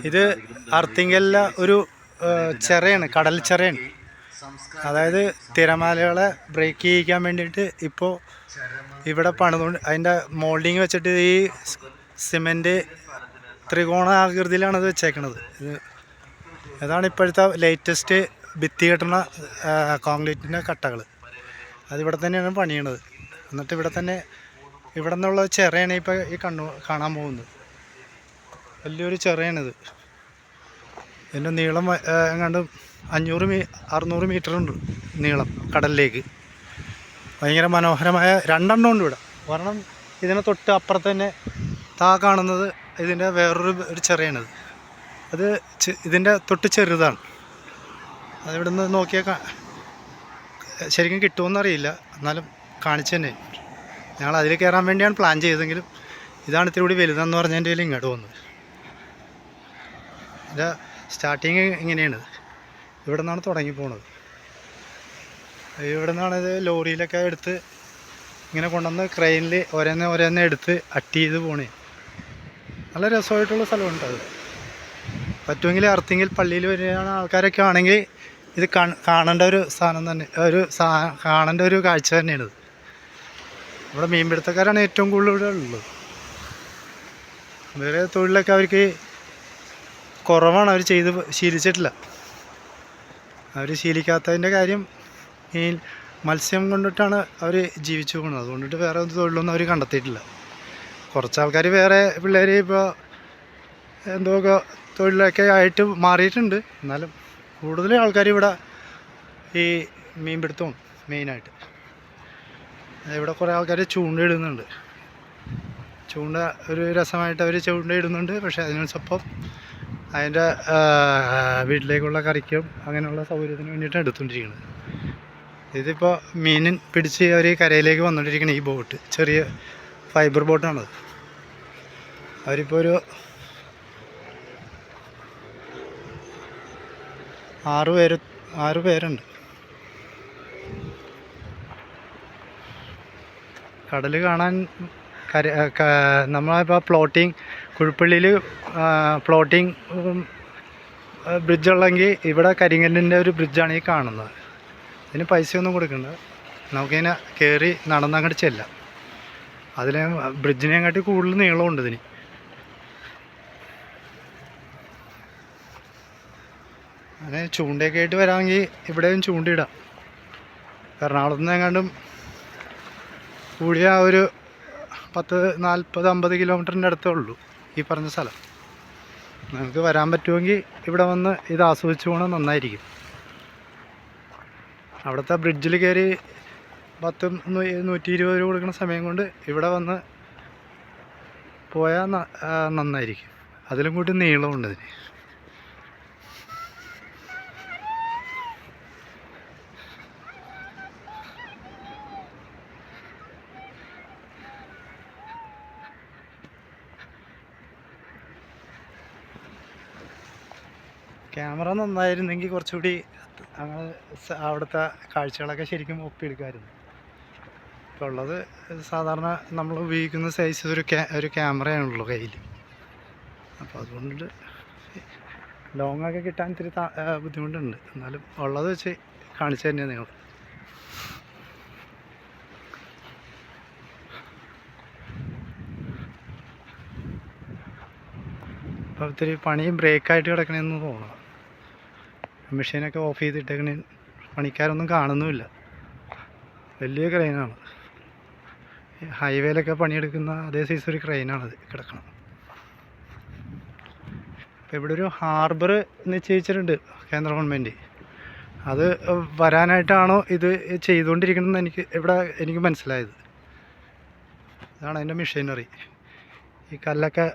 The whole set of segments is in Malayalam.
ഇത് അർത്തിങ്കലില ഒരു ചെറയാണ്, കടൽ ചെറയാണ്. അതായത് തിരമാലകളെ ബ്രേക്ക് ചെയ്യിക്കാൻ വേണ്ടിയിട്ട് ഇപ്പോൾ ഇവിടെ പണിതുകൊണ്ട് അതിൻ്റെ മോൾഡിങ് വെച്ചിട്ട് ഈ സിമെൻറ്റ് ത്രികോണാകൃതിയിലാണ് ഇത് വെച്ചേക്കണത്. ഇതാണ് ഇപ്പോഴത്തെ ലേറ്റസ്റ്റ് ഭിത്തി കെട്ടുന്ന കോൺക്രീറ്റിൻ്റെ കട്ടകൾ. അതിവിടെ തന്നെയാണ് പണിയണത്. എന്നിട്ട് ഇവിടെ നിന്നുള്ള ചെറയാണ് ഇപ്പോൾ ഈ കാണാൻ പോകുന്നത്. വലിയൊരു ചെറയാണിത്. ഇതിൻ്റെ നീളം എങ്ങാണ്ട് 600 മീറ്റർ ഉണ്ട് നീളം കടലിലേക്ക്. ഭയങ്കര മനോഹരമായ 2 എണ്ണം ഉണ്ട് ഇവിടെ. ഒരെണ്ണം ഇതിനെ തൊട്ട് അപ്പുറത്ത് തന്നെ കാണുന്നത് ഇതിൻ്റെ വേറൊരു ചെറയാണിത്. അത് ഇതിൻ്റെ തൊട്ട് ചെറുതാണ്. അതിവിടെ നിന്ന് നോക്കിയാൽ ശരിക്കും കിട്ടുമെന്നറിയില്ല, എന്നാലും കാണിച്ചു തന്നെ. ഞങ്ങൾ അതിൽ കയറാൻ വേണ്ടിയാണ് പ്ലാൻ ചെയ്തതെങ്കിലും ഇതാണ് ഇത്തിരി കൂടി വലുതെന്ന് പറഞ്ഞതിൻ്റെ പേരിൽ ഇങ്ങോട്ട് വന്നത്. ഇതിൻ്റെ സ്റ്റാർട്ടിങ് ഇങ്ങനെയാണ്. ഇവിടെ നിന്നാണ് തുടങ്ങി പോണത്. ഇവിടെ നിന്നാണ് ഇത് ലോറിയിലൊക്കെ എടുത്ത് ഇങ്ങനെ കൊണ്ടുവന്ന് ക്രെയിനിൽ ഓരോന്നേ എടുത്ത് അട്ടി ചെയ്ത് പോണേ. നല്ല രസമായിട്ടുള്ള സ്ഥലമുണ്ട്. അത് പറ്റുമെങ്കിൽ അർത്തിങ്കിൽ പള്ളിയിൽ വരുന്ന ആൾക്കാരൊക്കെ ആണെങ്കിൽ ഇത് കാണേണ്ട ഒരു സാധനം തന്നെ, കാണേണ്ട ഒരു കാഴ്ച തന്നെയാണിത്. ഇവിടെ മീൻപിടുത്തക്കാരാണ് ഏറ്റവും കൂടുതൽ ഇവിടെ ഉള്ളത്. വേറെ തൊഴിലൊക്കെ അവർക്ക് കുറവാണ്, അവർ ചെയ്ത് ശീലിച്ചിട്ടില്ല. അവർ ശീലിക്കാത്തതിൻ്റെ കാര്യം ഈ മത്സ്യം കൊണ്ടിട്ടാണ് അവർ ജീവിച്ചു പോകുന്നത്. അതുകൊണ്ടിട്ട് വേറെ ഒരു തൊഴിലൊന്നും അവർ കണ്ടെത്തിയിട്ടില്ല. കുറച്ച് ആൾക്കാർ വേറെ പിള്ളേർ ഇപ്പോൾ എന്തൊക്കെ തൊഴിലൊക്കെ ആയിട്ട് മാറിയിട്ടുണ്ട്. എന്നാലും കൂടുതൽ ആൾക്കാർ ഇവിടെ ഈ മീൻപിടുത്തവും മെയിനായിട്ട്. ഇവിടെ കുറേ ആൾക്കാർ ചൂണ്ടയിടുന്നുണ്ട്. ചൂണ്ട ഒരു രസമായിട്ട് അവർ ചൂണ്ടയിടുന്നുണ്ട്. പക്ഷേ അതിനൊപ്പം അതിൻ്റെ വീട്ടിലേക്കുള്ള കറിക്കും അങ്ങനെയുള്ള സൗകര്യത്തിന് വേണ്ടിയിട്ടാണ് എടുത്തുകൊണ്ടിരിക്കുന്നത്. ഇതിപ്പോൾ മീനിൻ പിടിച്ച് അവർ കരയിലേക്ക് വന്നുകൊണ്ടിരിക്കണം. ഈ ബോട്ട് ചെറിയ ഫൈബർ ബോട്ടാണത്. അവരിപ്പോൾ ഒരു 6 പേരുണ്ട്. കടൽ കാണാൻ നമ്മളിപ്പോൾ കുഴിപ്പള്ളിയിൽ ഫ്ലോട്ടിങ് ബ്രിഡ്ജുള്ളെങ്കിൽ ഇവിടെ കരിങ്കല്ലിൻ്റെ ഒരു ബ്രിഡ്ജാണ് ഈ കാണുന്നത്. ഇതിന് പൈസയൊന്നും കൊടുക്കണ്ട, നമുക്കിങ്ങനെ കയറി നടന്നങ്ങോട്ട് ചെല്ലാം. അതിന് ബ്രിഡ്ജിനെക്കാട്ടി കൂടുതൽ നീളമുണ്ട് ഇതിന്. അങ്ങനെ ചൂണ്ടയൊക്കെ ആയിട്ട് വരാമെങ്കിൽ ഇവിടെയും ചൂണ്ടയിടാം. എറണാകുളത്ത് നിന്ന് എങ്ങാണ്ടും കൂടിയ ഒരു 40-50 കിലോമീറ്ററിൻ്റെ അടുത്തേ ഉള്ളൂ ഈ പറഞ്ഞ സ്ഥലം. നിങ്ങൾക്ക് വരാൻ പറ്റുമെങ്കിൽ ഇവിടെ വന്ന് ഇത് ആസ്വദിച്ചു പോകണം, നന്നായിരിക്കും. അവിടുത്തെ ബ്രിഡ്ജിൽ കയറി 120 രൂപ കൊടുക്കുന്ന സമയം കൊണ്ട് ഇവിടെ വന്ന് പോയാൽ നന്നായിരിക്കും. അതിലും കൂടി നീളമുണ്ട് ഇതിന്. ക്യാമറ നന്നായിരുന്നെങ്കിൽ കുറച്ചുകൂടി അങ്ങനെ അവിടുത്തെ കാഴ്ചകളൊക്കെ ശരിക്കും ഒപ്പിയെടുക്കുമായിരുന്നു. ഇപ്പോൾ ഉള്ളത് സാധാരണ നമ്മൾ ഉപയോഗിക്കുന്ന സൈസ് ഒരു ക്യാമറയാണുള്ളൂ കയ്യിൽ. അപ്പോൾ അതുകൊണ്ട് ലോങ്ങൊക്കെ കിട്ടാൻ ഇത്തിരി ബുദ്ധിമുട്ടുണ്ട്. എന്നാലും ഉള്ളത് വെച്ച് കാണിച്ചു തന്നെയാണ് നിങ്ങൾ. അപ്പോൾ ഒത്തിരി പണിയും ബ്രേക്കായിട്ട് കിടക്കണമെന്ന് തോന്നണം. മെഷീനൊക്കെ ഓഫ് ചെയ്തിട്ടേക്കണേ, പണിക്കാരൊന്നും കാണുന്നുമില്ല. വലിയ ക്രെയിനാണ്. ഹൈവേയിലൊക്കെ പണിയെടുക്കുന്ന അതേ സൈസ് ഒരു ക്രെയിനാണത് കിടക്കണം. അപ്പോൾ ഇവിടെ ഒരു ഹാർബർ നിശ്ചയിച്ചിട്ടുണ്ട് കേന്ദ്ര ഗവൺമെൻറ്. അത് വരാനായിട്ടാണോ ഇത് ചെയ്തുകൊണ്ടിരിക്കണമെന്ന് എനിക്ക് മനസ്സിലായത്. ഇതാണ് അതിൻ്റെ മെഷീനറി. ഈ കല്ലൊക്കെ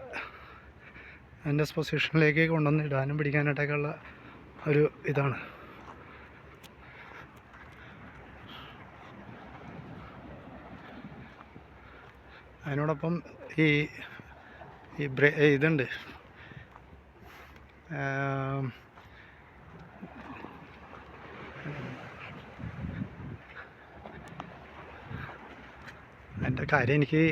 അതിൻ്റെ പൊസിഷനിലേക്ക് കൊണ്ടുവന്ന് ഇടാനും പിടിക്കാനായിട്ടൊക്കെയുള്ള ഒരു ഇതാണ്. അതിനോടൊപ്പം ഇതുണ്ട്, അതിൻ്റെ കാര്യം എനിക്ക്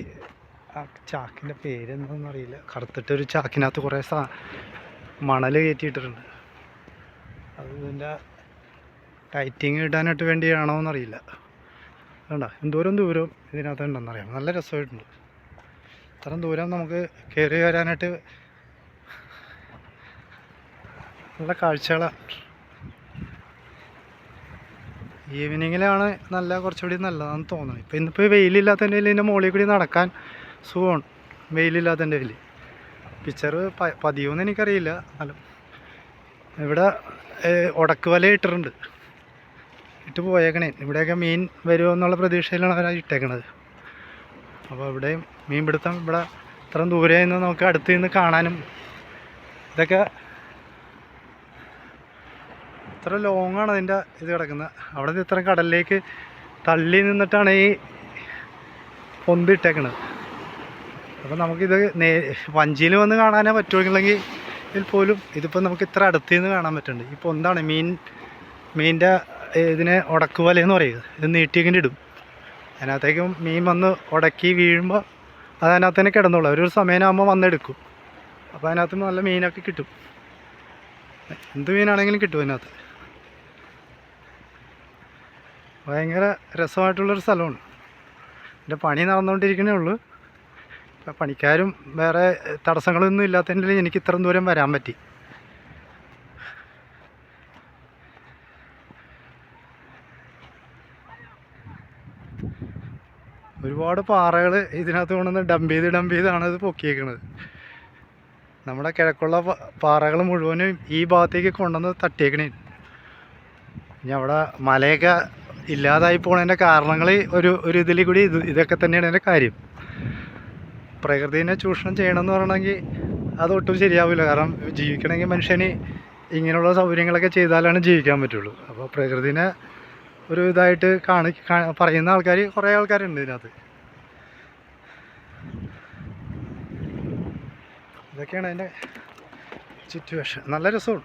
ആ ചാക്കിൻ്റെ പേരെന്താണെന്ന് അറിയില്ല. കറുത്തിട്ടൊരു ചാക്കിനകത്ത് കുറേ മണൽ കയറ്റിയിട്ടിട്ടുണ്ട്. അത് ഇതിൻ്റെ ടൈറ്റിങ് ഇടാനായിട്ട് വേണ്ടിയാണോ എന്നറിയില്ല. വേണ്ട എന്തോരം ദൂരം ഇതിനകത്ത് ഉണ്ടെന്നറിയാം. നല്ല രസമായിട്ടുണ്ട്. ഇത്രയും ദൂരം നമുക്ക് കയറി വരാനായിട്ട് നല്ല കാഴ്ചകളാണ്. ഈവനിങ്ങിലാണ് കുറച്ചുകൂടി നല്ലതാണെന്ന് തോന്നുന്നത്. ഇന്നിപ്പോൾ വെയിലില്ലാത്തതിൻ്റെ ഇതിൻ്റെ മുകളിൽ കൂടി നടക്കാൻ സുഖമാണ്, വെയിലില്ലാത്തതിൻ്റെ ഇതിൽ. പിക്ചർ പതിയുമെന്ന് എനിക്കറിയില്ല. എന്നാലും ഇവിടെ ഉടക്ക് വല ഇട്ടിട്ടുണ്ട്, ഇട്ട് പോയേക്കണേ. ഇവിടെയൊക്കെ മീൻ വരുമോ എന്നുള്ള പ്രതീക്ഷയിലാണ് അവരാ ഇട്ടേക്കണത്. അപ്പോൾ ഇവിടെയും മീൻ പിടുത്തം ഇവിടെ ഇത്രയും ദൂരെ നിന്ന് നമുക്ക് അടുത്ത് നിന്ന് കാണാനും, ഇതൊക്കെ ഇത്ര ലോങ്ങാണ് അതിൻ്റെ ഇത് കിടക്കുന്നത്. അവിടെ നിന്ന് ഇത്ര കടലിലേക്ക് തള്ളി നിന്നിട്ടാണ് ഈ പൊന്തിട്ടേക്കണത്. അപ്പോൾ നമുക്കിത് വഞ്ചിയിൽ വന്ന് കാണാനേ പറ്റുമെങ്കിൽ ഇതിൽ പോലും ഇതിപ്പോൾ നമുക്ക് ഇത്ര അടുത്ത് നിന്ന് കാണാൻ പറ്റുന്നുണ്ട്. ഈ പൊന്താണ് മീനിൻ്റെ ഇതിനെ ഉടക്കുവലയെന്ന് പറയുന്നത്. ഇത് നീട്ടിയെങ്കിലും ഇടും. അതിനകത്തേക്കും മീൻ വന്ന് ഉടക്കി വീഴുമ്പോൾ അത് അതിനകത്ത് തന്നെ കിടന്നോളൂ. ഒരു സമയമാകുമ്പോൾ വന്നെടുക്കും. അപ്പോൾ അതിനകത്ത് നല്ല മീനൊക്കെ കിട്ടും. എന്ത് മീനാണെങ്കിലും കിട്ടും അതിനകത്ത്. ഭയങ്കര രസമായിട്ടുള്ളൊരു സ്ഥലമാണ്. എൻ്റെ പണി നടന്നുകൊണ്ടിരിക്കണേ ഉള്ളൂ. ഇപ്പം പണിക്കാരും വേറെ തടസ്സങ്ങളൊന്നും ഇല്ലാത്തതിൻ്റെ എനിക്ക് ഇത്രയും ദൂരം വരാൻ പറ്റി. ഒരുപാട് പാറകൾ ഇതിനകത്ത് കൊണ്ടുവന്ന് ഡംപ് ചെയ്താണ് ഇത് പൊക്കിയേക്കണത്. നമ്മുടെ കിഴക്കുള്ള പാറകൾ മുഴുവനും ഈ ഭാഗത്തേക്ക് കൊണ്ടുവന്ന് തട്ടിയേക്കണേ. ഇനി അവിടെ മലയൊക്കെ ഇല്ലാതായി പോണതിൻ്റെ കാരണങ്ങൾ ഒരു ഇതിൽ കൂടി ഇതൊക്കെ തന്നെയാണ് എൻ്റെ കാര്യം. പ്രകൃതിനെ ചൂഷണം ചെയ്യണമെന്ന് പറയണമെങ്കിൽ അതൊട്ടും ശരിയാവില്ല. കാരണം ജീവിക്കണമെങ്കിൽ മനുഷ്യന് ഇങ്ങനെയുള്ള സൗകര്യങ്ങളൊക്കെ ചെയ്താലാണ് ജീവിക്കാൻ പറ്റുള്ളൂ. അപ്പോൾ പ്രകൃതിനെ ഒരു ഇതായിട്ട് പറയുന്ന ആൾക്കാർ കുറേ ആൾക്കാരുണ്ട് ഇതിനകത്ത്. ഇതൊക്കെയാണ് അതിൻ്റെ സിറ്റുവേഷൻ. നല്ല രസമാണ്.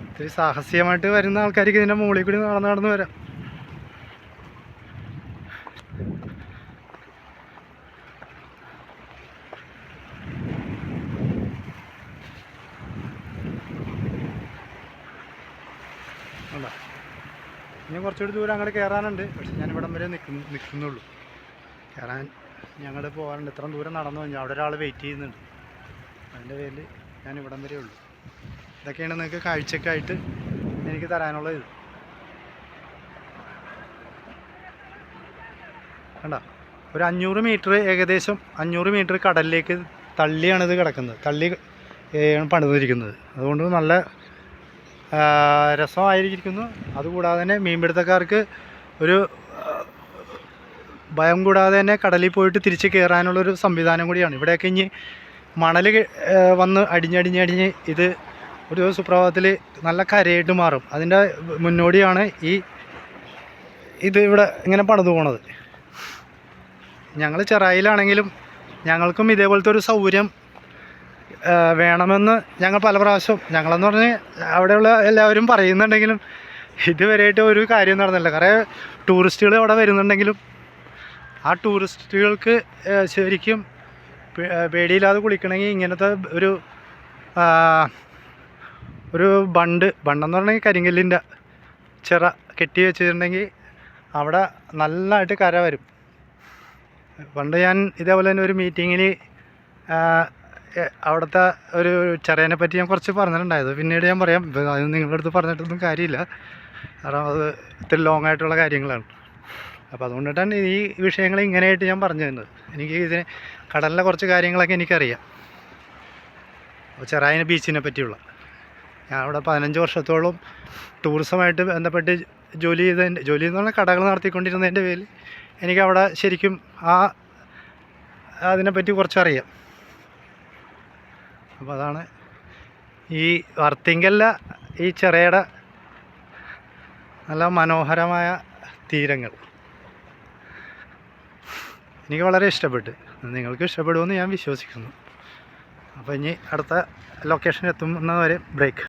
ഇത്തിരി സാഹസികമായിട്ട് വരുന്ന ആൾക്കാർക്ക് ഇതിൻ്റെ മുകളിൽ കൂടി നടന്ന് വരാം. അല്ല, ഇനി കുറച്ചുകൂടി ദൂരം അങ്ങോട്ട് കയറാനുണ്ട്. പക്ഷെ ഞാൻ ഇവിടം വരെ നിൽക്കുന്നുള്ളൂ. കയറാൻ ഞങ്ങൾ പോകാറുണ്ട്. ഇത്രയും ദൂരം നടന്നു കഴിഞ്ഞാൽ അവിടെ ഒരാൾ വെയിറ്റ് ചെയ്യുന്നുണ്ട്. അതിൻ്റെ പേരിൽ ഞാൻ ഇവിടം വരെ ഉള്ളൂ. ഇതൊക്കെയാണ് നിങ്ങൾക്ക് കാഴ്ചക്കായിട്ട് എനിക്ക് തരാനുള്ള ഇത്. കണ്ട, ഒരു 500 മീറ്റർ, ഏകദേശം 500 മീറ്റർ കടലിലേക്ക് തള്ളിയാണ് ഇത് കിടക്കുന്നത്. തള്ളി പണിതിരിക്കുന്നത്. അതുകൊണ്ട് നല്ല രസമായിരിക്കുന്നു. അതുകൂടാതെ തന്നെ മീൻപിടുത്തക്കാർക്ക് ഒരു ഭയം കൂടാതെ തന്നെ കടലിൽ പോയിട്ട് തിരിച്ച് കയറാനുള്ളൊരു സംവിധാനം കൂടിയാണ്. ഇവിടെയൊക്കെ ഇനി മണൽ വന്ന് അടിഞ്ഞ് ഇത് ഒരു സുപ്രഭാതത്തിൽ നല്ല കരയായിട്ട് മാറും. അതിൻ്റെ മുന്നോടിയാണ് ഇത് ഇവിടെ ഇങ്ങനെ പണിതു പോണത്. ഞങ്ങൾ ചെറായിലാണെങ്കിലും ഞങ്ങൾക്കും ഇതേപോലത്തെ ഒരു സൗകര്യം വേണമെന്ന് ഞങ്ങൾ പല പ്രാവശ്യം, ഞങ്ങളെന്ന് പറഞ്ഞ് അവിടെയുള്ള എല്ലാവരും പറയുന്നുണ്ടെങ്കിലും ഇതുവരെയായിട്ട് ഒരു കാര്യം നടന്നില്ല. കുറേ ടൂറിസ്റ്റുകൾ അവിടെ വരുന്നുണ്ടെങ്കിലും ആ ടൂറിസ്റ്റുകൾക്ക് ശരിക്കും പേടിയില്ലാതെ കുളിക്കണമെങ്കിൽ ഇങ്ങനത്തെ ഒരു ബണ്ടെന്ന് പറഞ്ഞെങ്കിൽ കരിങ്കല്ലിൻ്റെ ചിറ കെട്ടി വെച്ചിട്ടുണ്ടെങ്കിൽ അവിടെ നല്ലതായിട്ട് കര വരും. പണ്ട് ഞാൻ ഇതേപോലെ തന്നെ ഒരു മീറ്റിങ്ങിൽ അവിടുത്തെ ഒരു ചിറേനെ പറ്റി ഞാൻ കുറച്ച് പറഞ്ഞിട്ടുണ്ടായത്. പിന്നീട് ഞാൻ പറയാം. അത് നിങ്ങളുടെ അടുത്ത് പറഞ്ഞിട്ടൊന്നും കാര്യമില്ല. കാരണം അത് ഇത്തിരി ലോങ് ആയിട്ടുള്ള കാര്യങ്ങളാണ്. അപ്പോൾ അതുകൊണ്ടിട്ടാണ് ഈ വിഷയങ്ങൾ ഇങ്ങനെയായിട്ട് ഞാൻ പറഞ്ഞു തരുന്നത്. എനിക്ക് കടലിലെ കുറച്ച് കാര്യങ്ങളൊക്കെ എനിക്കറിയാം. ചെറായിന് ബീച്ചിനെ പറ്റിയുള്ള, ഞാൻ അവിടെ 15 വർഷത്തോളം ടൂറിസമായിട്ട് ബന്ധപ്പെട്ട് ജോലി എന്ന് പറഞ്ഞാൽ കടകൾ നടത്തിക്കൊണ്ടിരുന്നതിൻ്റെ പേരിൽ എനിക്കവിടെ ശരിക്കും അതിനെപ്പറ്റി കുറച്ചറിയാം. അപ്പോൾ അതാണ് ഈ വർത്തിങ്കല്ല ഈ ചെറയുടെ നല്ല മനോഹരമായ തീരങ്ങൾ. എനിക്ക് വളരെ ഇഷ്ടപ്പെട്ടു. നിങ്ങൾക്ക് ഇഷ്ടപ്പെടുമെന്ന് ഞാൻ വിശ്വസിക്കുന്നു. അപ്പോൾ ഇനി അടുത്ത ലൊക്കേഷൻ എത്തുന്നവരെ ബ്രേക്ക്.